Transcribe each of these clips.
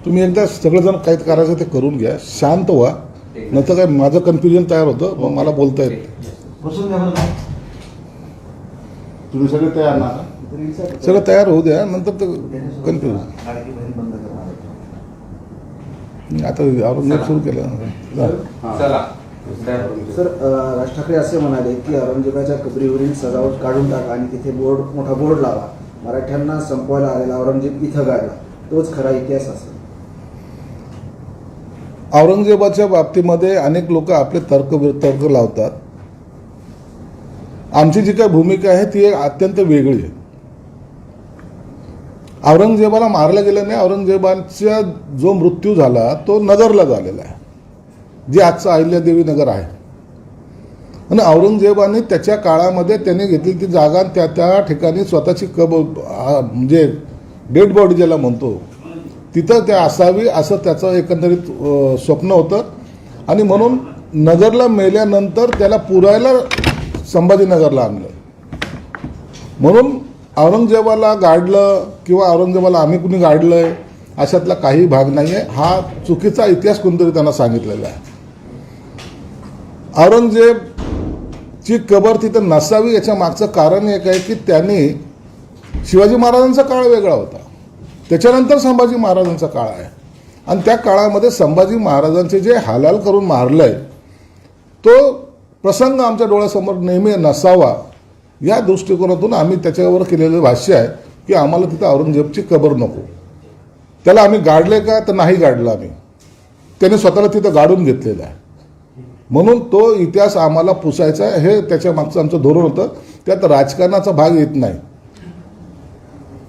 तुम्ही एकदा सगळेजण काय करायचं ते करून घ्या, शांत व्हा, नंतर काय माझं कन्फ्युजन तयार होतं, मग मला बोलता येत नाही. बसून घ्या बरं. तुम्ही सगळे तयार ना, सगळं तयार होऊ द्या, नंतर ते कन्फ्युजन. लाडकी बहीण बंद करणार. आता औरंगजेब सुरू केलं. चला सर, राज ठाकरे असे म्हणाले की औरंगजेबाच्या कबरीवरील सजावट काढून टाका आणि तिथे मोठा बोर्ड लावा. मराठ्यांना संपवायला आलेला औरंगजेब इथं गाडला, तोच खरा इतिहास असेल. औरंगजेबाच्या बाबतीमध्ये अनेक लोक आपले तर्क लावतात. आमची जी काही भूमिका आहे ती एक अत्यंत वेगळी आहे. औरंगजेबाला मारलं गेलं नाही. औरंगजेबाचा जो मृत्यू झाला तो नगरला झालेला आहे, जे आजचं अहिल्यादेवी नगर आहे. आणि औरंगजेबाने त्याच्या काळामध्ये त्याने घेतली ती जागा, त्या ठिकाणी स्वतःची म्हणजे डेड बॉडी ज्याला म्हणतो तिथं त्या असावी असं त्याचं एकंदरीत स्वप्न होतं. आणि म्हणून नगरला मेल्यानंतर त्याला पुरायला संभाजीनगरला आणलं. म्हणून औरंगजेबाला गाडलं किंवा औरंगजेबाला आम्ही कुणी गाडलंय अशातला काही भाग नाही आहे. हा चुकीचा इतिहास कोणतरी त्यांना सांगितलेला आहे. औरंगजेबची कबर तिथं नसावी याच्या मागचं कारण एक आहे की त्यांनी शिवाजी महाराजांचा काळ वेगळा होता, त्याच्यानंतर संभाजी महाराजांचा काळ आहे. आणि त्या काळामध्ये संभाजी महाराजांचे जे हालाल करून मारलंय तो प्रसंग आमच्या डोळ्यासमोर नेहमी नसावा या दृष्टिकोनातून आम्ही त्याच्यावर केलेलं भाष्य आहे की आम्हाला तिथं औरंगजेबची कबर नको. त्याला आम्ही गाडले का तर नाही गाडलं आम्ही, त्याने स्वतःला तिथं गाडून घेतलेलं आहे. म्हणून तो इतिहास आम्हाला पुसायचा आहे, हे त्याच्या मागचं आमचं धोरण होतं. त्यात राजकारणाचा भाग येत नाही.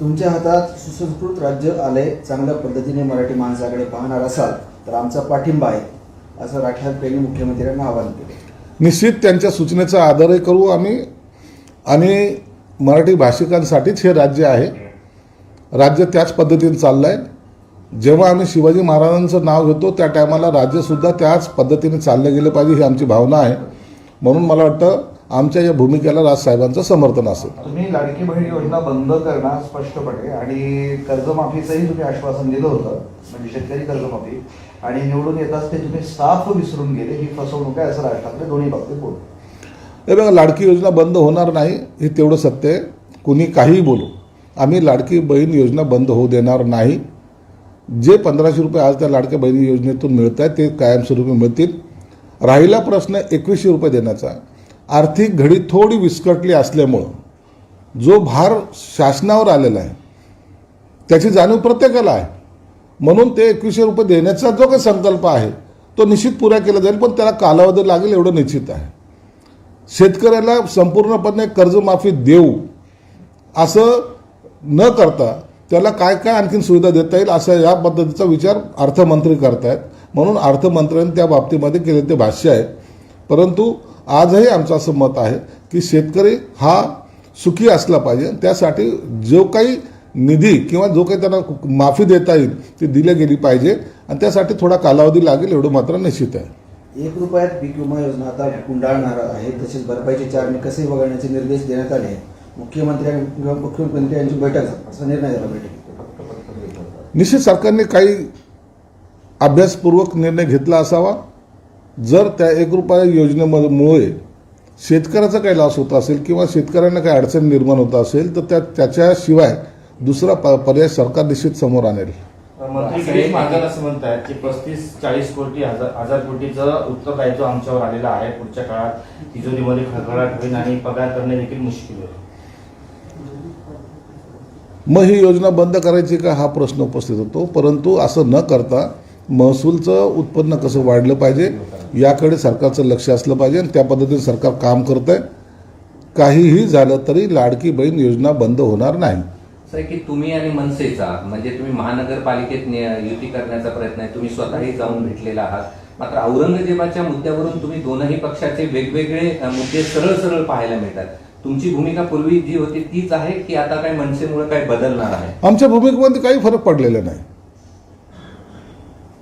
तुमच्या हातात सुसंस्कृत राज्य आले, चांगल्या पद्धतीने मराठी माणसाकडे पाहणार असाल तर आमचा पाठिंबा आहे, असं राज ठाकरेंनी मुख्यमंत्र्यांना आवाहन केले. निश्चित त्यांच्या सूचनेचा आदरही करू आम्ही. आणि मराठी भाषिकांसाठीच हे राज्य आहे. राज्य त्याच पद्धतीने चाललं आहे. जेव्हा आम्ही शिवाजी महाराजांचं नाव घेतो त्या टायमाला राज्यसुद्धा त्याच पद्धतीने चाललं गेलं पाहिजे ही आमची भावना आहे. म्हणून मला वाटतं आमच्या या भूमिकेला राजसाहेबांचं समर्थन असेल. तुम्ही लाडकी बहीण योजना बंद करणार स्पष्टपणे आणि कर्जमाफीचंही तुम्ही आश्वासन दिलं होतं, म्हणजे शेतकरी कर्जमाफी, आणि निवडून येताच ते तुम्ही साफ विसरून गेले. ही फसवणूक आहे असं राज ठाकरे दोन्ही बाबतीत बोलतो. हे बघा, लाडकी योजना बंद होणार नाही हे तेवढं सत्य आहे. कुणी काहीही बोलू, आम्ही लाडकी बहीण योजना बंद होऊ देणार नाही. जे 1500 रुपये आज त्या लाडक्या बहिणी योजनेतून मिळत आहेत ते कायमस्वरूपी मिळतील. राहिला प्रश्न 2100 रुपये देण्याचा. आर्थिक घडी थोडी विस्कटली असल्यामुळं जो भार शासनावर आलेला आहे त्याची जाणीव प्रत्येकाला आहे. म्हणून ते 2100 रुपये देण्याचा जो काही संकल्प आहे तो निश्चित पुरा केला जाईल, पण त्याला कालावधी लागेल एवढं निश्चित आहे. शेतकऱ्याला संपूर्णपणे कर्जमाफी देऊ असं न करता त्याला काय काय आणखीन सुविधा देता येईल असा या पद्धतीचा विचार अर्थमंत्री करतायत. म्हणून अर्थमंत्र्यांनी त्या बाबतीमध्ये केले ते भाष्य आहे. परंतु आजही आमचं असं मत आहे की शेतकरी हा सुखी असला पाहिजे. त्यासाठी जो काही निधी किंवा जो काही त्यांना माफी देता येईल ती दिली गेली पाहिजे आणि त्यासाठी थोडा कालावधी लागेल एवढं मात्र निश्चित आहे. 1 रुपयात पीक विमा योजना आता गुंडाळणार आहे, तसेच भरपाईचे चार्ज कसे वगळण्याचे निर्देश देण्यात आले. मुख्यमंत्री यांची बैठक असा निर्णय झाला. बैठकीत निश्चित सरकारने काही अभ्यासपूर्वक निर्णय घेतला असावा. जर त्या 1 रुपया योजनेमुळे शेतकऱ्याचा काही लॉस होत असेल किंवा शेतकऱ्यांना काही अडचण निर्माण होत असेल तर त्याच्याशिवाय दुसरा पर्याय सरकार निश्चित समोर आणेल. मंत्री गिरीश महाजन असं म्हणतात की 35-40 कोटी हजार कोटीचं उत्तरदायित्व आमच्यावर आलेलं आहे. पुढच्या काळात तिजोरीमध्ये खळखळाट होईल आणि पगार करणे देखील मुश्किल होईल. मग ही योजना बंद करायची का हा प्रश्न उपस्थित होतो. परंतु असं न करता महसूलचं उत्पन्न कसं वाढलं पाहिजे याकडे सरकारचं लक्ष असलं पाहिजे आणि त्या पद्धतीने सरकार काम करत आहे. काहीही झालं तरी लाडकी बहीण योजना बंद होणार नाही. सर, की तुम्ही आणि मनसेचा म्हणजे तुम्ही महानगरपालिकेत युती करण्याचा प्रयत्न आहे, तुम्ही स्वतःही जाऊन भेटलेला आहात. मात्र औरंगजेबाच्या मुद्द्यावरून तुम्ही दोनही पक्षाचे वेगवेगळे मुद्दे सरळ सरळ पाहायला मिळतात. तुमची भूमिका पूर्वी जी होती तीच आहे की आता काय मनसेमुळे काय बदलणार आहे? आमच्या भूमिकेमध्ये काही फरक पडलेला नाही.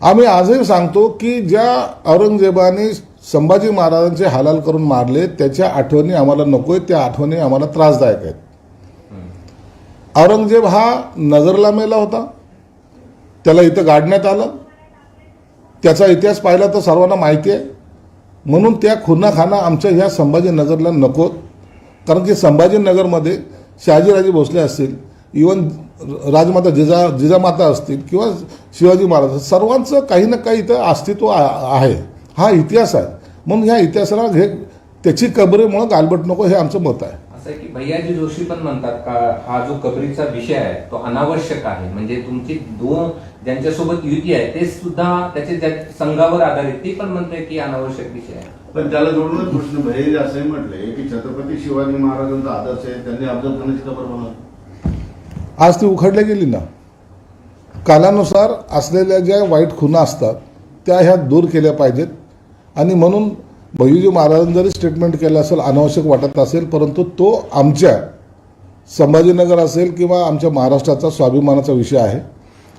आम्ही आजही सांगतो की ज्या औरंगजेबाने संभाजी महाराजांचे हालाल करून मारले त्याच्या आठवणी आम्हाला नकोय, त्या आठवणी आम्हाला त्रासदायक आहेत. औरंगजेब हा नगरला मेला होता, त्याला इथं गाडण्यात आलं. त्याचा इतिहास पाहिला तर सर्वांना माहिती आहे. म्हणून त्या खुनाखाना आमच्या ह्या संभाजीनगरला नकोत. कारण की संभाजीनगरमध्ये शहाजीराजे भोसले असतील, इवन राजमाता जिजामाता असतील किंवा शिवाजी महाराज, सर्वांचं काही ना काही इथं अस्तित्व आहे. हा इतिहास आहे. म्हणून ह्या इतिहासाला त्याची कबरेमुळे गालबट नको, हे आमचं मत आहे. असं आहे की भैयाजी जोशी पण म्हणतात का हा जो कबरीचा विषय आहे तो अनावश्यक आहे. म्हणजे तुमची दोन ज्यांच्यासोबत युती आहे ते सुद्धा त्याचे संघावर आधारित, ती पण म्हणते की अनावश्यक विषय आहे. पण त्याला जोडूनच प्रश्न भैयाजी असंही म्हटले की छत्रपती शिवाजी महाराजांचा आदर्श आहे, त्यांनी अफजल खानाची कबर बनवली. आज ती उखडल्या गेली ना. कालानुसार असलेल्या ज्या वाईट खुणा असतात त्या ह्या दूर केल्या पाहिजेत. आणि म्हणून भैयाजी महाराजांनी जरी स्टेटमेंट केलं असेल, अनावश्यक वाटत असेल, परंतु तो आमच्या संभाजीनगर असेल किंवा आमच्या महाराष्ट्राचा स्वाभिमानाचा विषय आहे.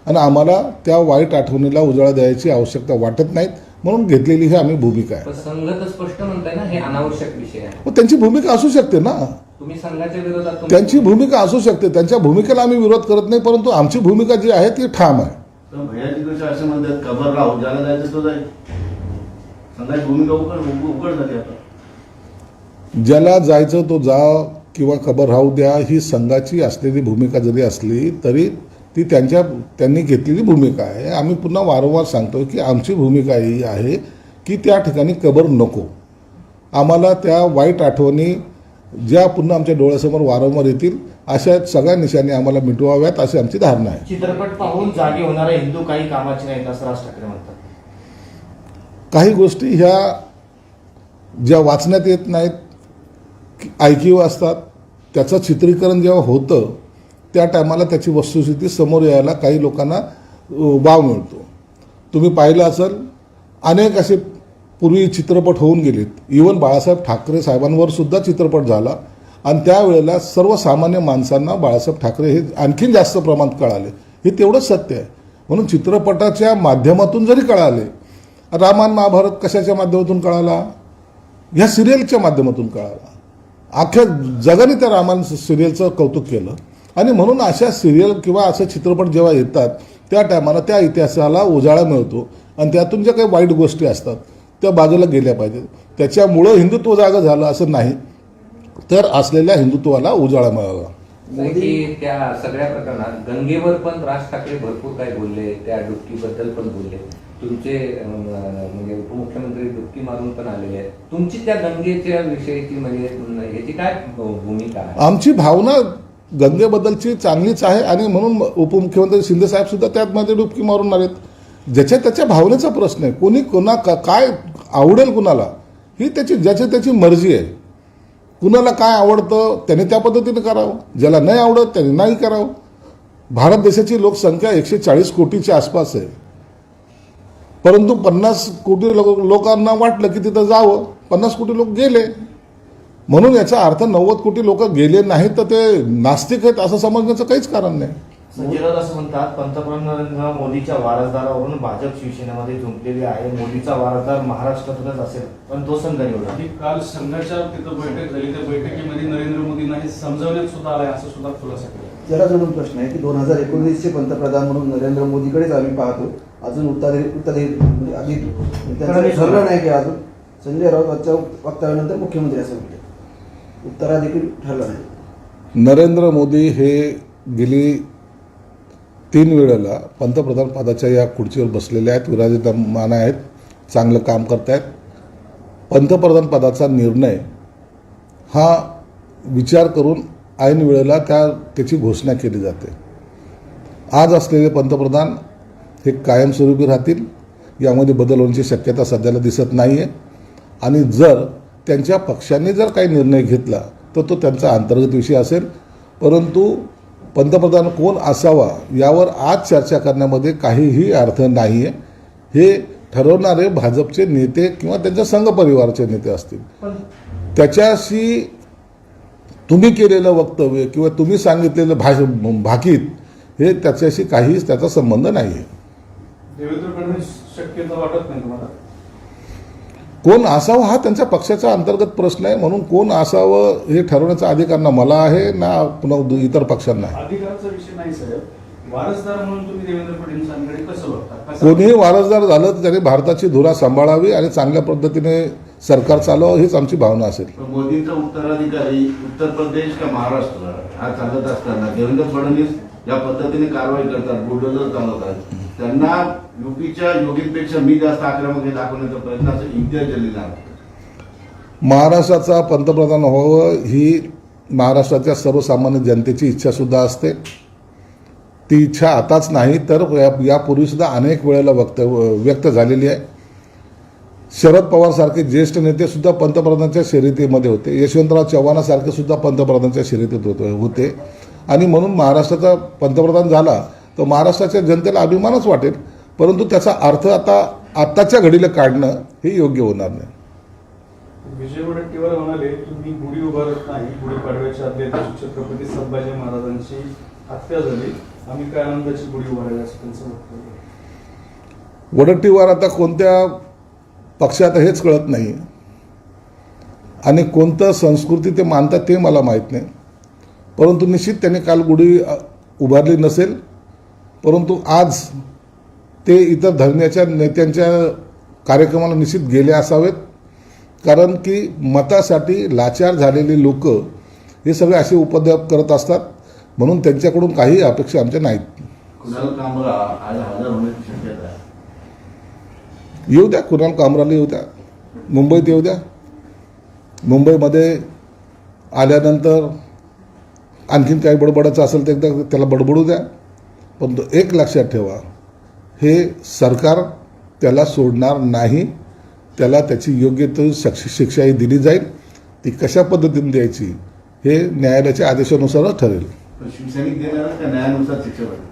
आणि आम्हाला त्या वाईट आठवणीला उजाळा द्यायची आवश्यकता वाटत नाहीत. म्हणून घेतलेली ही आम्ही भूमिका आहे. पण संघ तर स्पष्ट म्हणताय ना हे अनावश्यक विषय आहे. मग त्यांची भूमिका असू शकते ना. तुम्ही संघाच्या विरोधात त्यांची भूमिका असू शकते. त्यांच्या भूमिकेला आम्ही विरोध करत नाही, परंतु आमची भूमिका जी आहे ती ठाम आहे. तर भैयाजी जोशी असे म्हणतात कबर राहू, ज्याला जायचं तो जाईल. संघाची भूमिका उघड झाली आता. ज्याला जायचं तो जा किंवा खबर राहू द्या, ही संघाची असलेली भूमिका जरी असली तरी ती त्यांनी घेतलेली भूमिका आहे. आम्ही पुन्हा वारंवार सांगतो की आमची भूमिका ही आहे की त्या ठिकाणी कबर नको. आम्हाला त्या वाईट आठवणी ज्या पुन्हा आमच्या डोळ्यासमोर वारंवार येतील अशा सगळ्या निशाणी आम्हाला मिटवाव्यात अशी आमची धारणा आहे. चित्रपट पाहून जागे होणारे हिंदू काही कामाचे नाहीत असं राज ठाकरे म्हणतात. काही गोष्टी ह्या ज्या वाचण्यात येत नाहीत, ऐकीव असतात, त्याचं चित्रीकरण जेव्हा होतं त्या टायमाला त्याची वस्तुस्थिती समोर यायला काही लोकांना वाव मिळतो. तुम्ही पाहिलं असेल अनेक असे पूर्वी चित्रपट होऊन गेलेत. इवन बाळासाहेब ठाकरे साहेबांवर सुद्धा चित्रपट झाला आणि त्यावेळेला सर्वसामान्य माणसांना बाळासाहेब ठाकरे हे आणखीन जास्त प्रमाणात कळाले. हे तेवढंच सत्य आहे. म्हणून चित्रपटाच्या माध्यमातून जरी कळाले, रामायण महाभारत कशाच्या माध्यमातून कळाला? ह्या सिरियलच्या माध्यमातून कळाला. अख्ख्या जगाने त्या रामायण सिरियलचं कौतुक केलं. आणि म्हणून अशा सिरियल किंवा असे चित्रपट जेव्हा येतात त्या टायमाला त्या इतिहासाला उजाळा मिळतो आणि त्यातून ज्या काही वाईट गोष्टी असतात त्या बाजूला गेल्या पाहिजेत. त्याच्यामुळं हिंदुत्व जागं झालं असं नाही, तर असलेल्या हिंदुत्वाला उजाळा मिळाला. की त्या सगळ्या प्रकरणात गंगेवर पण राज ठाकरे भरपूर काय बोलले, त्या डुबकीबद्दल पण बोलले. तुमचे म्हणजे उपमुख्यमंत्री डुबकी मारून पण आलेले आहेत. तुमची त्या गंगेच्या विषयीची म्हणजे ह्याची काय भूमिका आहे? आमची भावना गंगेबद्दलची चांगलीच आहे आणि म्हणून उपमुख्यमंत्री शिंदे साहेब सुद्धा त्यामध्ये डुबकी मारून आलेत. ज्याच्या त्याच्या भावनेचा प्रश्न आहे. कोणी काय आवडेल कुणाला ही ज्याची त्याची मर्जी आहे. कुणाला काय आवडतं त्याने त्या पद्धतीने करावं, ज्याला नाही आवडत त्याने नाही करावं. भारत देशाची लोकसंख्या 140 कोटीच्या आसपास आहे, परंतु 50 कोटी लोकांना वाटलं की तिथं जावं, 50 कोटी लोक गेले. म्हणून याचा अर्थ 90 कोटी लोक गेले नाहीत तर ते नास्तिक आहेत असं समजण्याचं काहीच कारण नाही. संजय राऊत असं म्हणतात पंतप्रधान नरेंद्र मोदीच्या वारसदारावरून भाजप शिवसेनेमध्ये झुंपलेली आहे. मोदीचा वारसदार महाराष्ट्रातूनच असेल पण तो संघ निवडला. आणि काल संघाच्या तिथं बैठक झाली, त्या बैठकीमध्ये नरेंद्र मोदींना हे समजावण्यात सुद्धा आलाय असं सुद्धा खुलासा केला. त्याला जोडून प्रश्न आहे की 2019चे पंतप्रधान म्हणून नरेंद्र मोदीकडेच आम्ही पाहतो. अजून म्हणजे आधी त्यांचं ठरलं नाही की अजून संजय राऊत आजच्या वक्तव्यानंतर मुख्यमंत्री असं म्हटले, उत्तराधिकारी ठरलं नाही. नरेंद्र मोदी हे गेली 3 वेळेला पंतप्रधान पदाच्या या खुर्चीवर बसलेले आहेत, विराजमान आहेत, चांगलं काम करत आहेत. पंतप्रधान पदाचा निर्णय हा विचार करून ऐन वेळेला त्याची घोषणा केली जाते. आज असलेले पंतप्रधान हे कायमस्वरूपी राहतील, यामध्ये बदल होण्याची शक्यता सध्याला दिसत नाही आहे. आणि जर त्यांच्या पक्षाने जर काही निर्णय घेतला तर तो त्यांचा अंतर्गत विषय असेल. परंतु पंतप्रधान कोण असावा यावर आज चर्चा करण्यामध्ये काहीही अर्थ नाही आहे. हे ठरवणारे भाजपचे नेते किंवा त्यांच्या संघ परिवाराचे नेते असतील. त्याच्याशी तुम्ही केलेलं वक्तव्य किंवा तुम्ही सांगितलेलं भाकीत हे त्याच्याशी काहीच त्याचा संबंध नाही आहे. देवेंद्र फडणवीस शक्यता वाटत नाही तुम्हाला? कोण असावं हा त्यांच्या पक्षाचा अंतर्गत प्रश्न आहे. म्हणून कोण असावं हे ठरवण्याचा अधिकार ना मला आहे ना पुन्हा इतर पक्षांना आहे. अधिकाराचा विषय नाही साहेब. वारसदार म्हणून तुम्ही देवेंद्र फडणवीसांकडे कसं बघता? कोणीही वारसदार झालं तर त्यांनी भारताची धुरा सांभाळावी आणि चांगल्या पद्धतीने सरकार चालवावं हीच आमची भावना असेल. पण मोदींचा उत्तराधिकारी उत्तर प्रदेश का महाराष्ट्र हा चालत असताना देवेंद्र फडणवीस या पद्धतीने कारवाई करतात, बुलडोजर चालवतात, त्यांना युपीच्या योगींपेक्षा मी जास्त आक्रमक हे दाखवण्याचा प्रयत्नाचं इम्तियाज दिलेला आहे. महाराष्ट्राचा पंतप्रधान व्हावं ही महाराष्ट्राच्या सर्वसामान्य जनतेची इच्छा सुद्धा असते. ती इच्छा आताच नाही तर यापूर्वी सुद्धा अनेक वेळेला व्यक्त झालेली आहे. शरद पवार सारखे ज्येष्ठ नेते सुद्धा पंतप्रधानांच्या शर्यतीमध्ये होते. यशवंतराव चव्हाणासारखे सुद्धा पंतप्रधानांच्या शर्यतीत होते आणि म्हणून महाराष्ट्राचा पंतप्रधान झाला तर महाराष्ट्राच्या जनतेला अभिमानच वाटेल. परंतु त्याचा अर्थ आत्ताच्या घडीला काढणं हे योग्य होणार नाही. विजय वडेट्टीवार म्हणाले तुम्ही गुढी उभारत नाही, गुढीपाडव्याच्या आदल्या दिवशी छत्रपती संभाजी महाराजांची हत्या झाली, आम्ही काय आनंदाची गुढी उभारायला असं त्यांचं वक्तव्य. वडेट्टीवार आता कोणत्या पक्षात हेच कळत नाही आणि कोणतं संस्कृती ते मानतात ते मला माहीत नाही. परंतु निश्चित त्यांनी काल गुढी उभारली नसेल, परंतु आज ते इतर धर्माच्या नेत्यांच्या कार्यक्रमाला निश्चित गेले असावेत. कारण की मतासाठी लाचार झालेली लोक हे सगळे असे उपद्रव करत असतात, म्हणून त्यांच्याकडून काही अपेक्षा आमच्या नाहीत. कुणाल कामरा आज हजर होण्याची शक्यता आहे. येऊ द्या, कुणाल कामराला येऊ द्या, मुंबईत येऊ द्या. मुंबईमध्ये आल्यानंतर आणखीन काही बडबडायचं असेल तर एकदा त्याला बडबडू द्या. पण एक लक्षात ठेवा, हे सरकार त्याला सोडणार नाही. त्याला त्याची योग्य तो शिक्षाही दिली जाईल. ती कशा पद्धतीने द्यायची हे न्यायालयाच्या आदेशानुसारच ठरेल. पण शिवसैनिक देणार का न्यायानुसार शिक्षा भेटेल?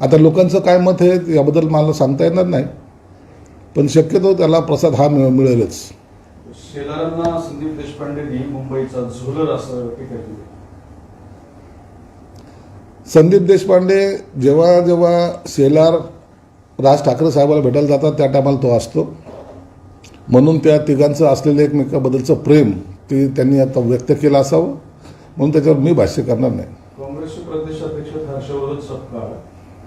आता लोकांचं काय मत आहे याबद्दल मला सांगता येणार नाही, पण शक्यतो त्याला प्रसाद हा मिळेलच. शेलारांना संदीप देशपांडेंनी मुंबईचा झोलर असं टीका केली. संदीप देशपांडे जेव्हा जेव्हा शेलार राज ठाकरे साहेबाला भेटायला जातात त्या टायमाला तो असतो. म्हणून त्या तिघांचं असलेलं एकमेकाबद्दलचं प्रेम ते त्यांनी आता व्यक्त केलं असावं, म्हणून त्याच्यावर मी भाष्य करणार नाही. काँग्रेसचे प्रदेशाध्यक्ष हर्षवर्धन सपकाळ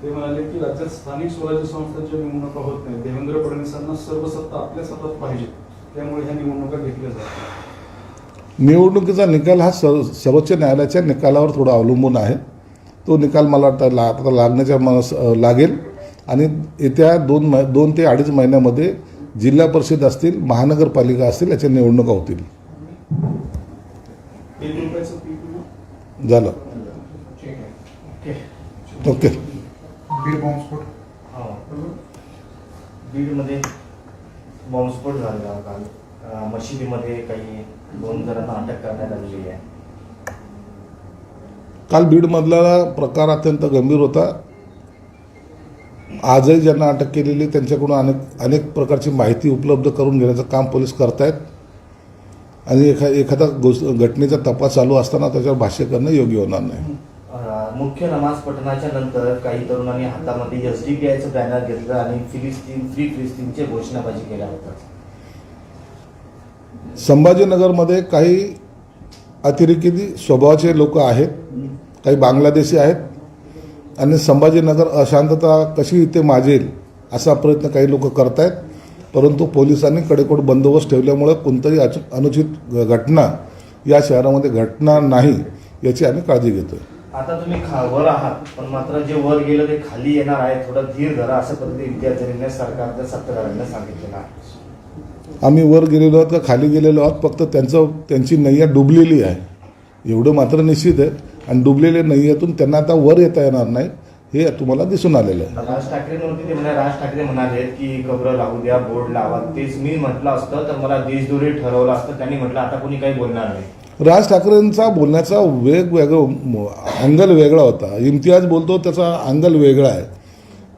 ते म्हणाले की राज्यात स्थानिक स्वराज्य संस्थांच्या निवडणुका होत नाही, देवेंद्र फडणवीसांना सर्व सत्ता आपल्या हातात पाहिजे, त्यामुळे ह्या निवडणुका घेतल्या जातात. निवडणुकीचा निकाल हा सर्वोच्च न्यायालयाच्या निकालावर थोडा अवलंबून आहे. तो निकाल मला वाटतं आता लागण्याच्या लागेल आणि येत्या 2 ते 2.5 महिन्यामध्ये जिल्हा परिषद असतील, महानगरपालिका असतील, याच्या निवडणुका होतील. झालं. ओके. बीडमध्ये बॉम्बस्फोट झाला काल. मशिदीमध्ये काही 2 जणांना अटक करण्यात आलेली आहे. काल बीडमधला प्रकार अत्यंत गंभीर होता. आजही ज्यांना अटक केलेली त्यांच्याकडून अनेक प्रकारची माहिती उपलब्ध करून घेण्याचं काम पोलीस करतायत आणि एखादा घटनेचा तपास चालू असताना त्याच्यावर भाष्य करणं योग्य होणार नाही. मुख्य नमाज पठणाच्या नंतर काही तरुणांनी हातामध्ये SDPIचं बॅनर घेतलं आणि फ्री फिलिस्तीनची घोषणाबाजी केल्या होत्या. संभाजीनगरमध्ये काही अतिरेकी स्वभावाचे लोक आहेत, काही बांगलादेशी आहेत आणि संभाजीनगर अशांतता कशी इथे माजेल असा प्रयत्न काही लोक करत आहेत. परंतु पोलिसांनी कडेकोट बंदोबस्त ठेवल्यामुळे कोणताही अनुचित घटना या शहरामध्ये घडणार नाही याची आम्ही काळजी घेतोय. आता तुम्ही वर आहात, पण मात्र जे वर गेलं ते खाली येणार आहे, थोडा धीर धरा असं पद्धतीने विद्यार्थ्यांनी सरकारच्या सत्ताधाऱ्यांना सांगितलेलं आहे. आम्ही वर गेलेलो आहोत का खाली गेलेलो आहोत, फक्त त्यांची नैया डुबलेली आहे एवढं मात्र निश्चित आहे. आणि डुबलेल्या नैयातून त्यांना आता वर येता येणार नाही हे तुम्हाला दिसून आलेलं आहे. राज ठाकरेंवरती ते म्हणाले, राज ठाकरे म्हणाले की कब्र लावू द्या, बोर्ड लावा. तेच मी म्हटलं असतं तर मला देशद्रोही ठरवलं असतं. त्यांनी म्हटलं आता कोणी काही बोलणार नाही. राज ठाकरेंचा बोलण्याचा अँगल वेगळा होता. इम्तियाज बोलतो त्याचा अँगल वेगळा आहे.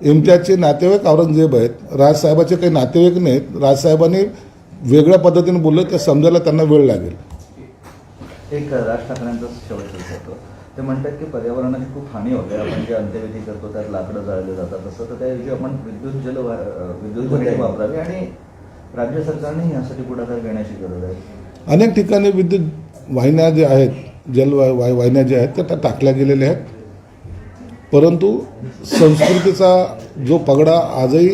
इम्तियाजचे नातेवाईक औरंगजेब आहेत, राजसाहेबाचे काही नातेवाईक नाहीत. राजसाहेबांनी वेगळ्या पद्धतीने बोललं ते समजायला त्यांना वेळ लागेल. एक राज ठाकरेंचा शेवटचं होतं, ते म्हणतात की पर्यावरणाची खूप हानी होते, आपण जे अंत्यविधी करतो त्यात लाकडं जाळले जातात, तसं तर त्याऐवजी आपण विद्युत बत्ती वापरावी आणि राज्य सरकारने यासाठी पुढाकार घेण्याची गरज आहे. अनेक ठिकाणी विद्युत वाहिन्या ज्या आहेत, वाहिन्या ज्या आहेत त्या टाकल्या गेलेल्या आहेत. परंतु संस्कृतीचा जो पगडा आजही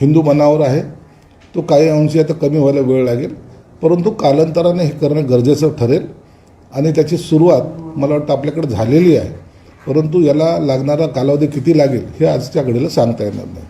हिंदू मनावर आहे तो काही अंशी आता कमी व्हायला वेळ लागेल, परंतु कालांतराने हे करणं गरजेचं ठरेल आणि त्याची सुरुवात मला वाटतं आपल्याकडे झालेली आहे, परंतु याला लागणारा कालावधी किती लागेल हे आजच्या घडीला सांगता येणार नाही.